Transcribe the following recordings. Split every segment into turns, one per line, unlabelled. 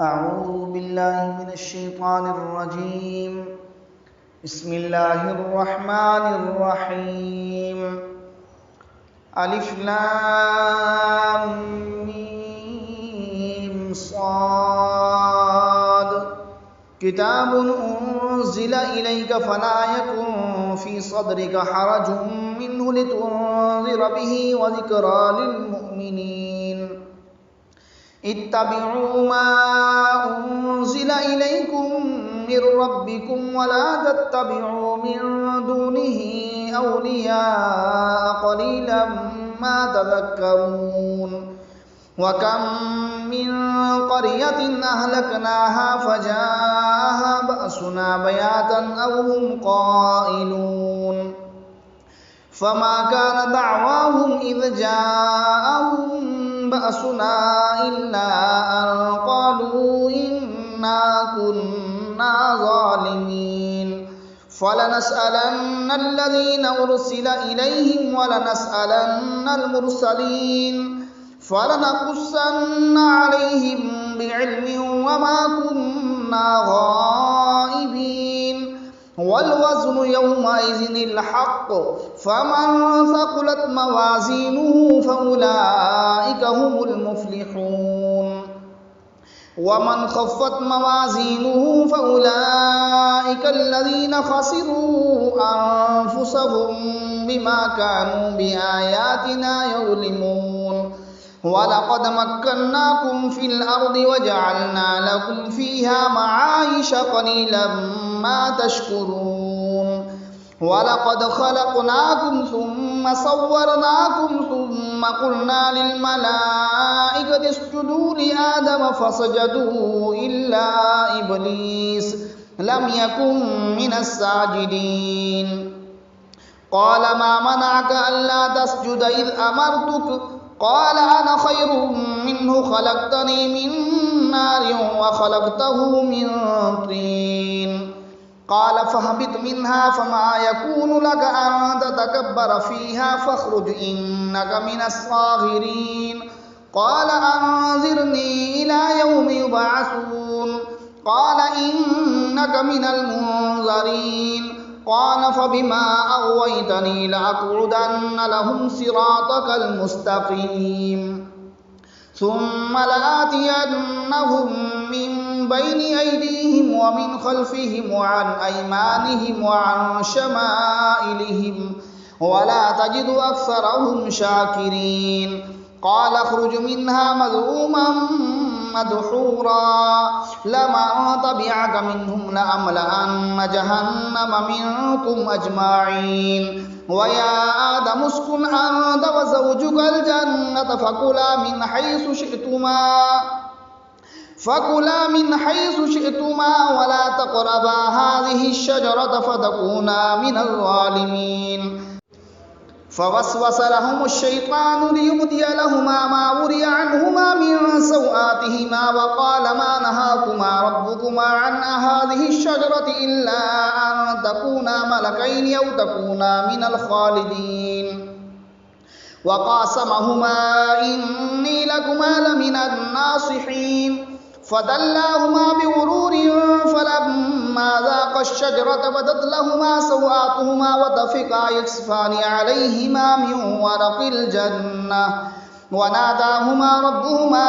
أعوذ بالله من الشيطان الرجيم. بسم الله الرحمن الرحيم. ألف لام ميم صاد. كتاب أنزل إليك فلا يكن في صدرك حرج منه لتنذر به وذكرى للمؤمنين. اتبعوا ما أنزل إليكم من ربكم ولا تتبعوا من دونه أولياء قليلا ما تذكرون. وكم من قرية أهلكناها فجاءها بأسنا بياتا أو هم قائلون. فما كان دعواهم إذ جاءهم بأسنا إلا أن قالوا إنا كنا ظالمين. فلنسألن الذين أرسل إليهم ولنسألن المرسلين فلنقصن عليهم بعلم وما كنا غائبين. والوزن يومئذ الحق فمن ثقلت موازينه فأولئك هم المفلحون. ومن خفت موازينه فأولئك الذين خسروا أنفسهم بما كانوا بآياتنا يظلمون. ولقد مكناكم في الأرض وجعلنا لكم فيها معايش قليلا ما تشكرون. ولقد خلقناكم ثم صورناكم ثم قلنا للملائكة اسجدوا لآدم فسجدوا إلا إبليس لم يكن من الساجدين. قال ما منعك ألا تسجد إذ أمرتك؟ قال أنا خير منه خلقتني من نار وخلقته من طين. قال فاهبط منها فما يكون لك أن تتكبر فيها فاخرج إنك من الصاغرين. قال أنظرني إلى يوم يبعثون. قال إنك من المنظرين. قال فبما أغويتني لأقعدن لهم صراطك المستقيم ثم لآتينهم من بين أيديهم ومن خلفهم وعن أيمانهم وعن شمائلهم ولا تجد أكثرهم شاكرين. قال اخرج منها مذءوما مدحورا لمن تبعك منهم لأملأن جهنم منكم أجمعين. ويا آدم اسكن أنت وزوجك الجنة فكلا من حيث شئتما ولا تقربا هذه الشجرة فتكونا من الظالمين. فوسوس لهم الشيطان ليبدي لهما ما وري عنهما من سوآتهما وقال ما نهاكما ربكما عن هذه الشجرة إلا أن تكونا ملكين أو تكونا من الخالدين. وقاسمهما إني لكما لمن الناصحين. فدلاهما بغرور فلما ذاقا الشجرة بدت لهما سوآتهما وطفقا يخصفان عليهما من ورق الجنة وناداهما ربهما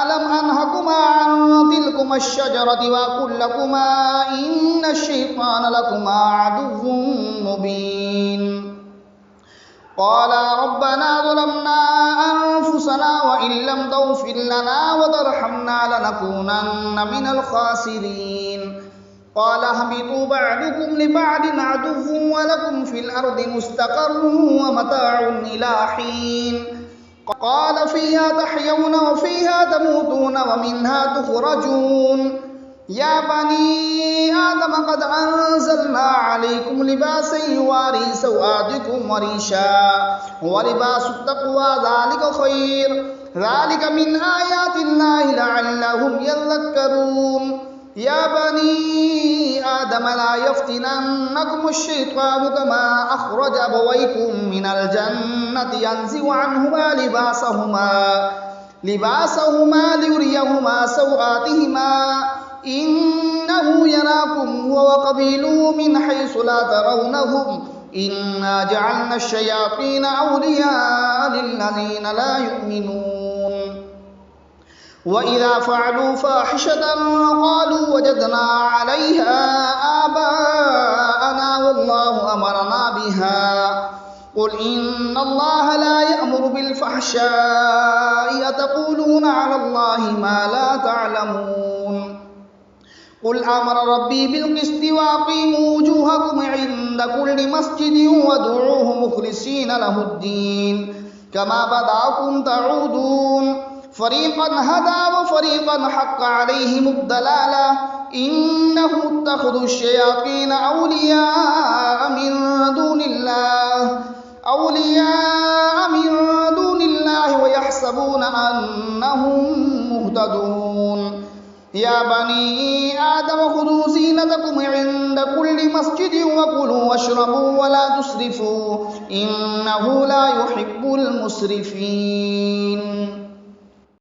ألم أنهكما عن تلكما الشجرة وأقل لكما إن الشيطان لكما عدو مبين. قالا ربنا ظلمنا أنفسنا وإن لم تغفر لنا وترحمنا لنكونن من الخاسرين. قال اهبطوا بعضكم لبعض عدو ولكم في الأرض مستقر ومتاع إلى حين. قال فيها تحيون وفيها تموتون ومنها تخرجون. يا بني آدم قد أنزلنا عليكم لباسا يواري سوآتكم وريشا ولباس التقوى ذلك خير ذلك من آيات الله لعلهم يذكرون. يا بني آدم لا يفتننكم الشيطان كما أخرج أبويكم من الجنة ينزع عنهما لباسهما ليريهما ليريهما سوآتهما إنه يراكم هو وقبيله من حيث لا ترونهم إنا جعلنا الشياطين أولياء للذين لا يؤمنون وإذا فعلوا فاحشة قالوا وجدنا عليها آباءنا والله أمرنا بها قل إن الله لا يأمر بالفحشاء أتقولون على الله ما لا تعلمون قل أمر ربي بالقسط وأقيموا وجوهكم عند كل مسجد وادعوه مخلصين له الدين كما بدأكم تعودون فريقا هدى وفريقا حق عليهم الضلالة إنهم اتخذوا الشياطين أولياء من دون الله ويحسبون أنهم مهتدون يا بني آدم خذوا زينتكم عند كل مسجد وكلوا واشربوا ولا تسرفوا إنه لا يحب المسرفين